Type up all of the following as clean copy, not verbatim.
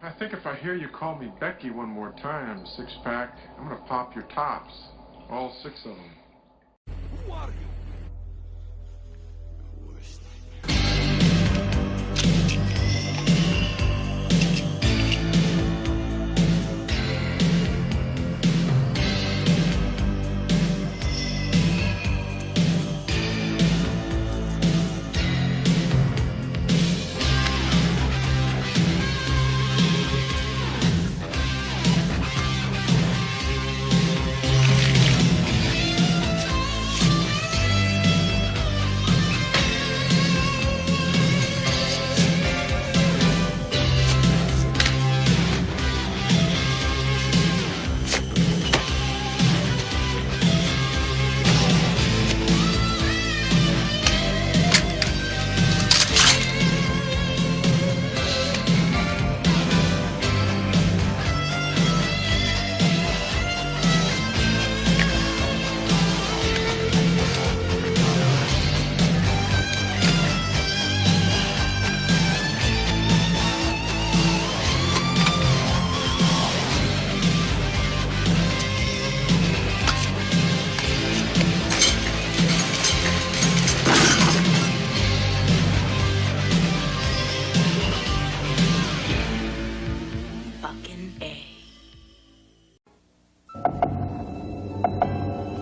I think if I hear you call me Becky one more time, six-pack, I'm gonna pop your tops. All six of them. Who are you?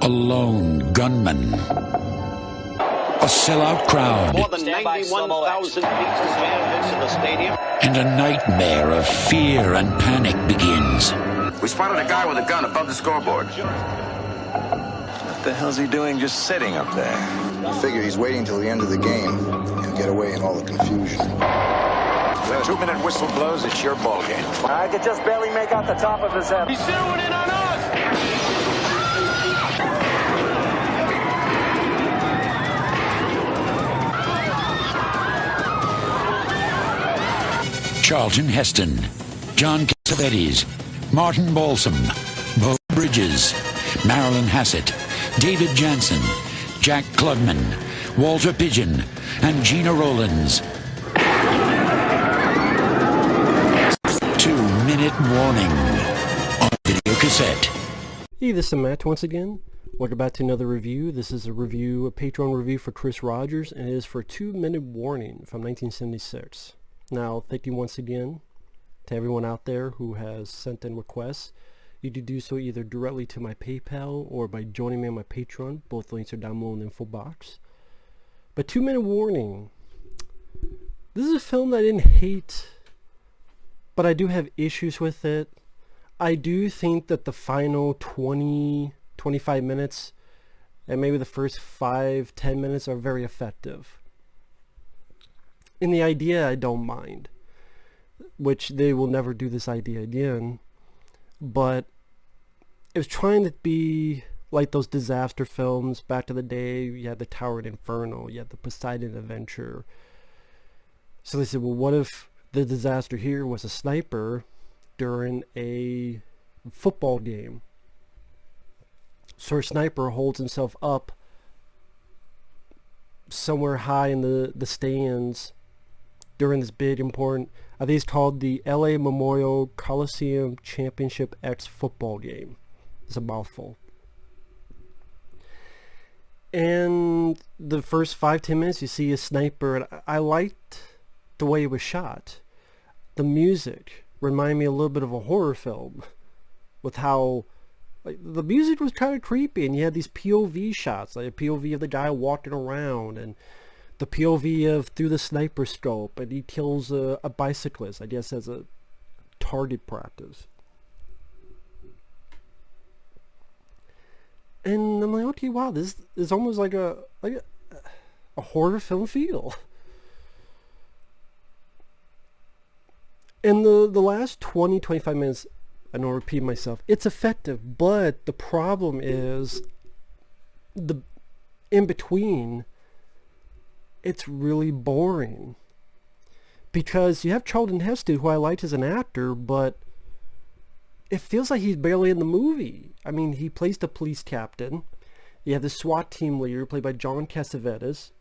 A lone gunman. A sellout crowd. More than 91,000 people jammed into the stadium. And a nightmare of fear and panic begins. We spotted a guy with a gun above the scoreboard. What the hell's he doing just sitting up there? I figure he's waiting till the end of the game and get away in all the confusion. The 2-minute whistle blows, it's your ball game. I could just barely make out the top of his head. He's zeroing in on us! Charlton Heston, John Cassavetes, Martin Balsam, Beau Bridges, Marilyn Hassett, David Janssen, Jack Klugman, Walter Pidgeon, and Gena Rowlands. 2-minute warning on video cassette. Hey, this is Matt once again. Welcome back to another review. This is a Patreon review for Chris Rogers, and it is for 2-minute warning from 1976. Now, thank you once again to everyone out there who has sent in requests. You can do so either directly to my PayPal or by joining me on my Patreon. Both links are down below in the info box. But 2-minute warning. This is a film that I didn't hate, but I do have issues with it. I do think that the final 20-25 minutes and maybe the first 5-10 minutes are very effective. In the idea, I don't mind, which they will never do this idea again, but it was trying to be like those disaster films back in the day. You had the Tower of Inferno, you had the Poseidon Adventure. So they said, well, what if the disaster here was a sniper during a football game? So a sniper holds himself up somewhere high in the stands during this big important, I think it's called the LA Memorial Coliseum Championship X football game. It's a mouthful. And the first 5-10 minutes you see a sniper, and I liked the way it was shot. The music reminded me a little bit of a horror film, with how the music was kind of creepy, and you had these POV shots, like a POV of the guy walking around, and the POV of through the sniper scope, and he kills a bicyclist, I guess as a target practice. And I'm like, okay, wow, this is almost like a horror film feel. And the last 20-25 minutes, I don't repeat myself, it's effective, but the problem is the in between. It's really boring, because you have Charlton Heston, who I liked as an actor, but it feels like he's barely in the movie. I mean, he plays the police captain. You have the SWAT team leader, played by John Cassavetes.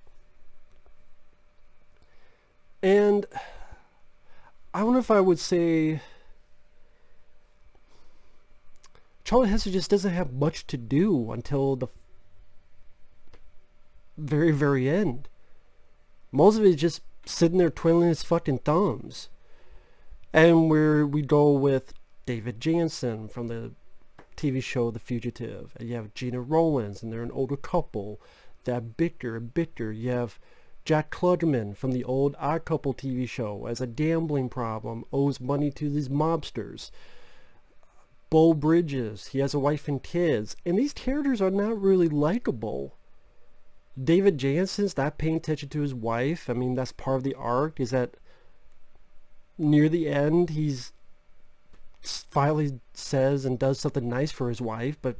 And I don't know if I would say Charlton Heston just doesn't have much to do until the very, very end. Most of it is just sitting there twiddling his fucking thumbs. And we go with David Janssen from the TV show The Fugitive. And you have Gena Rowlands, and they're an older couple that bicker and bicker. You have Jack Klugman from the old Odd Couple TV show as a gambling problem, owes money to these mobsters. Beau Bridges, he has a wife and kids. And these characters are not really likable. David Janssen's not paying attention to his wife. I mean, that's part of the arc, is that near the end, he's finally says and does something nice for his wife, but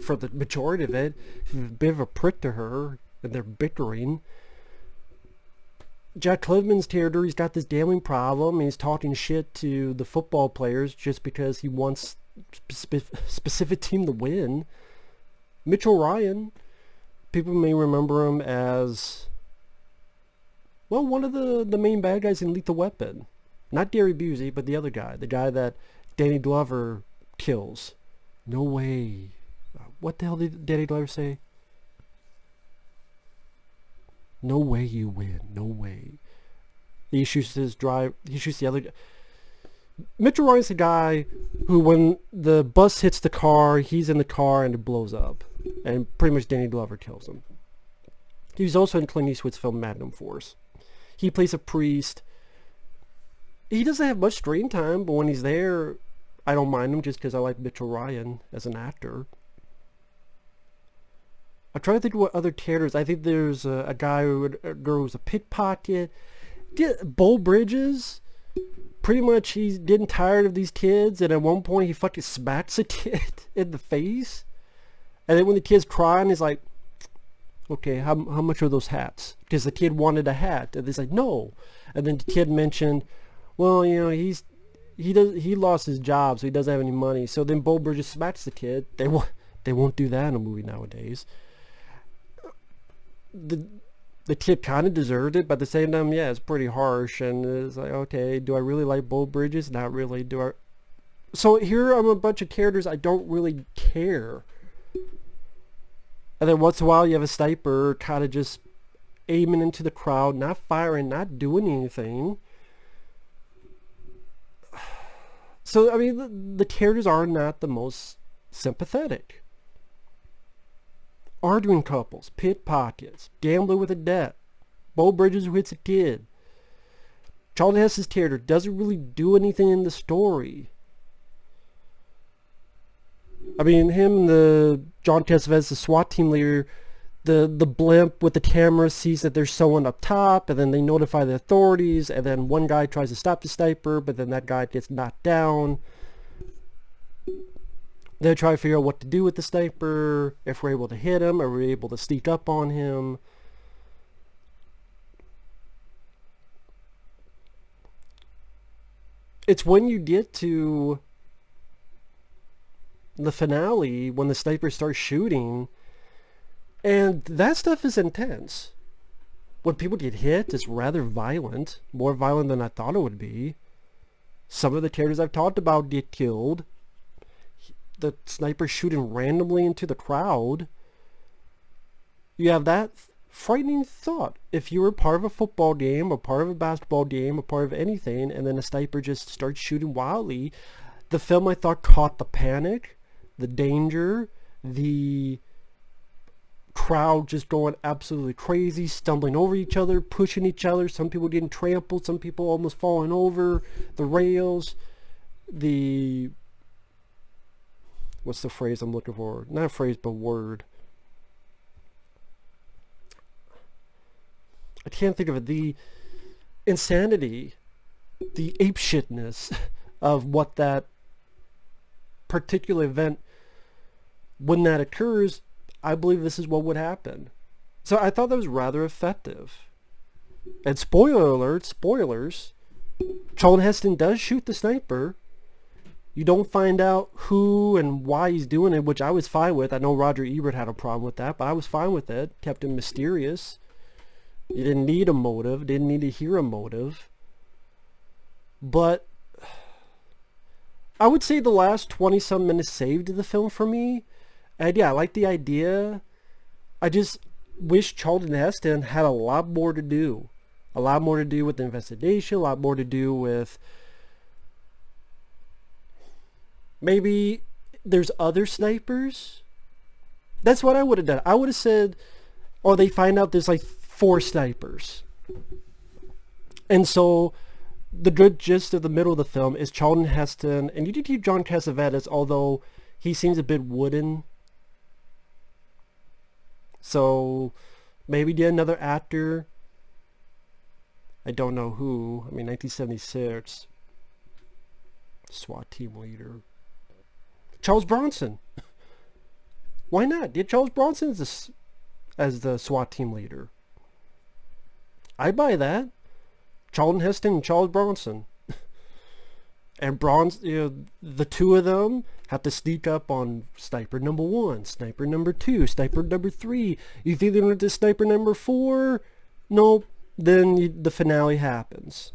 for the majority of it, he's a bit of a prick to her, and they're bickering. Jack Klugman's character, he's got this gambling problem, and he's talking shit to the football players just because he wants specific team to win. Mitchell Ryan, people may remember him as, well, one of the main bad guys in Lethal Weapon. Not Gary Busey, but the other guy. The guy that Danny Glover kills. No way. What the hell did Danny Glover say? No way you win. No way. He shoots the other guy. Mitchell Ryan's the guy who, when the bus hits the car, he's in the car and it blows up. And pretty much Danny Glover kills him. He was also in Clint Eastwood's film Magnum Force. He plays a priest. He doesn't have much screen time, but when he's there, I don't mind him just because I like Mitchell Ryan as an actor. I'm trying to think of what other characters. I think there's a girl who's a pickpocket. Beau Bridges, pretty much he's getting tired of these kids, and at one point he fucking smacks a kid in the face. And then when the kid's crying, he's like, okay, how much are those hats? Because the kid wanted a hat, and he's like, no. And then the kid mentioned, well, you know, he lost his job, so he doesn't have any money. So then Beau Bridges smacks the kid. They won't do that in a movie nowadays. The kid kind of deserved it, but at the same time, yeah, it's pretty harsh. And it's like, okay, do I really like Beau Bridges? Not really. So here I'm a bunch of characters I don't really care. And then once in a while you have a sniper kind of just aiming into the crowd, not firing, not doing anything. So, I mean, the characters are not the most sympathetic. Arguing couples, pickpockets, gambler with a debt, Beau Bridges who hits a kid. Charlton Heston's character doesn't really do anything in the story. I mean, him and the John Cassavetes, the SWAT team leader, the blimp with the camera sees that there's someone up top, and then they notify the authorities, and then one guy tries to stop the sniper, but then that guy gets knocked down. They try to figure out what to do with the sniper, if we're able to hit him, or we're able to sneak up on him. It's when you get to the finale, when the sniper starts shooting, and that stuff is intense. When people get hit, it's rather violent. More violent than I thought it would be. Some of the characters I've talked about get killed. The sniper shooting randomly into the crowd. You have that frightening thought. If you were part of a football game, or part of a basketball game, or part of anything, and then a sniper just starts shooting wildly, the film, I thought, caught the panic, the danger, the crowd just going absolutely crazy, stumbling over each other, pushing each other, some people getting trampled, some people almost falling over the rails, what's the phrase I'm looking for? Not a phrase, but word. I can't think of it. The insanity, the apeshitness of what that particular event, when that occurs, I believe this is what would happen. So I thought that was rather effective. And spoiler alert, spoilers, Charlton Heston does shoot the sniper. You don't find out who and why he's doing it, which I was fine with. I know Roger Ebert had a problem with that, but I was fine with it. Kept him mysterious. You didn't need a motive. Didn't need to hear a motive. But I would say the last 20-some minutes saved the film for me. And yeah, I like the idea. I just wish Charlton Heston had a lot more to do. A lot more to do with the investigation, a lot more to do with maybe there's other snipers. That's what I would have done. I would have said, or they find out there's like 4 snipers. And so the good gist of the middle of the film is Charlton Heston, and you do keep John Cassavetes, although he seems a bit wooden. So maybe get another actor. I don't know who. I mean, 1976. SWAT team leader. Charles Bronson. Why not? Get Charles Bronson as the SWAT team leader. I buy that. Charlton Heston and Charles Bronson. And the two of them have to sneak up on sniper number 1, sniper number 2, sniper number 3. You think they're going to sniper number 4? Nope. Then the finale happens.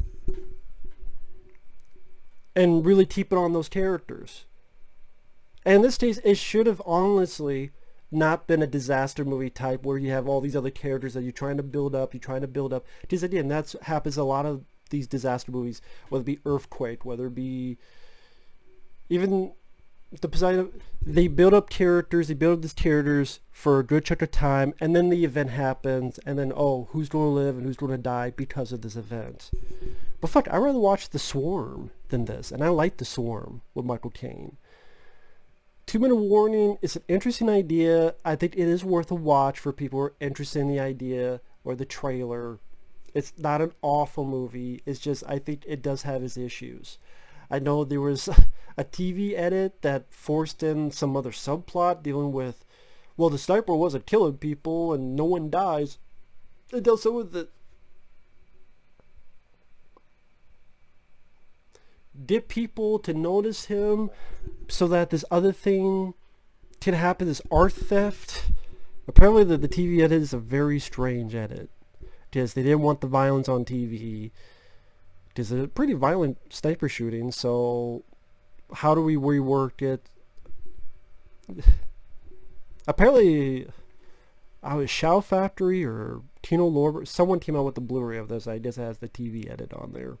And really keep it on those characters. And in this case, it should have honestly not been a disaster movie type where you have all these other characters that you're trying to build up, Because again, that happens a lot of these disaster movies, whether it be Earthquake, whether it be even the Poseidon. They build up these characters for a good chunk of time, and then the event happens, and then, oh, who's going to live and who's going to die because of this event. But fuck, I'd rather watch The Swarm than this, and I like The Swarm with Michael Caine. 2-Minute Warning is an interesting idea. I think it is worth a watch for people who are interested in the idea or the trailer. It's not an awful movie. It's just, I think it does have its issues. I know there was a TV edit that forced in some other subplot dealing with, well, the sniper wasn't killing people and no one dies. It does some with it. Get people to notice him so that this other thing can happen, this art theft. Apparently the TV edit is a very strange edit, because they didn't want the violence on TV. It's a pretty violent sniper shooting, so how do we rework it? Apparently, Shout Factory or Tino Lorber, someone came out with the Blu-ray of this. I guess it has the TV edit on there.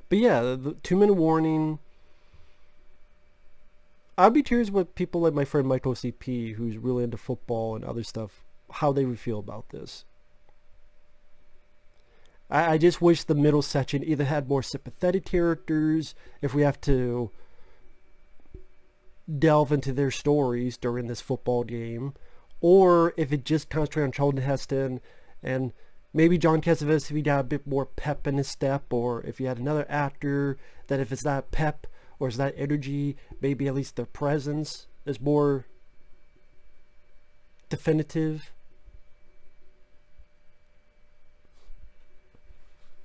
But yeah, the 2-Minute Warning. I'd be curious what people like my friend Michael CP, who's really into football and other stuff, how they would feel about this. I just wish the middle section either had more sympathetic characters, if we have to delve into their stories during this football game, or if it just concentrated on Charlton Heston and maybe John Cassavetes, if he got a bit more pep in his step, or if you had another actor that if it's not pep or it's not energy, maybe at least their presence is more definitive.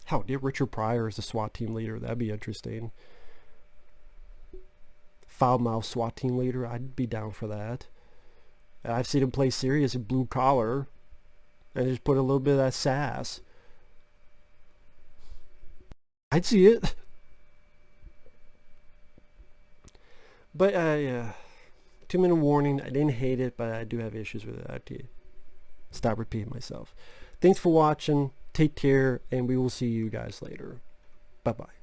Hell, get Richard Pryor as the SWAT team leader. That'd be interesting. Foul-mouthed SWAT team leader. I'd be down for that. I've seen him play serious in Blue Collar. And just put a little bit of that sass. I'd see it. But, yeah. 2-Minute Warning. I didn't hate it, but I do have issues with it. I have to stop repeating myself. Thanks for watching. Take care, and we will see you guys later. Bye-bye.